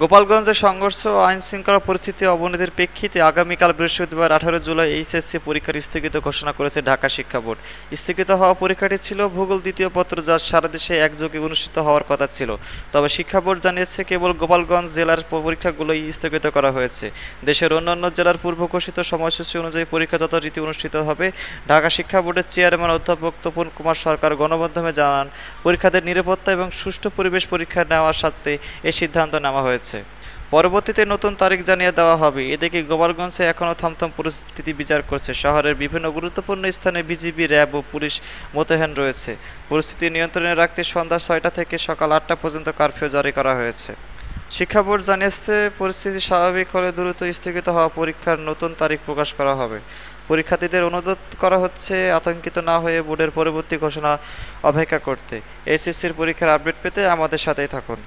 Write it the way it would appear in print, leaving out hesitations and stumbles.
গোপালগঞ্জে সংঘর্ষ ও আইনশৃঙ্খলা পরিস্থিতি অবনতির প্রেক্ষিতে আগামীকাল বৃহস্পতিবার ১৮ জুলাই এইচএসসি পরীক্ষার স্থগিত ঘোষণা করেছে ঢাকা শিক্ষা বোর্ড। স্থগিত হওয়া পরীক্ষাটি ছিল ভূগোল দ্বিতীয় পত্র, যা সারা দেশে একযোগে অনুষ্ঠিত হওয়ার কথা ছিল। তবে শিক্ষা বোর্ড জানিয়েছে কেবল গোপালগঞ্জ জেলার পরীক্ষাগুলোই স্থগিত করা হয়েছে। দেশের অন্যান্য জেলার পূর্ব ঘোষিত সময়সূচি অনুযায়ী পরীক্ষা যথারীতি অনুষ্ঠিত হবে। ঢাকা শিক্ষা বোর্ডের চেয়ারম্যান অধ্যাপক তপন কুমার সরকার গণমাধ্যমে জানান, পরীক্ষার্থীদের নিরাপত্তা এবং সুষ্ঠু পরিবেশ পরীক্ষা নেওয়ার স্বার্থে এই সিদ্ধান্ত নেওয়া হয়েছে। পরবর্তীতে নতুন তারিখ জানিয়ে দেওয়া হবে। এদিকে গোপালগঞ্জে এখনও থমথম পরিস্থিতি বিরাজ করছে। শহরের বিভিন্ন গুরুত্বপূর্ণ স্থানে বিজিবি, র্যাব ও পুলিশ মোতায়েন রয়েছে। পরিস্থিতি নিয়ন্ত্রণে রাখতে সন্ধ্যা ৬টা থেকে সকাল ৮টা পর্যন্ত কারফিউ জারি করা হয়েছে। শিক্ষা বোর্ড জানিয়েছে, পরিস্থিতি স্বাভাবিক হলে দ্রুত স্থগিত হওয়া পরীক্ষার নতুন তারিখ প্রকাশ করা হবে। পরীক্ষার্থীদের অনুরোধ করা হচ্ছে আতঙ্কিত না হয়ে বোর্ডের পরবর্তী ঘোষণা অপেক্ষা করতে। এইচএসসির পরীক্ষার আপডেট পেতে আমাদের সাথেই থাকুন।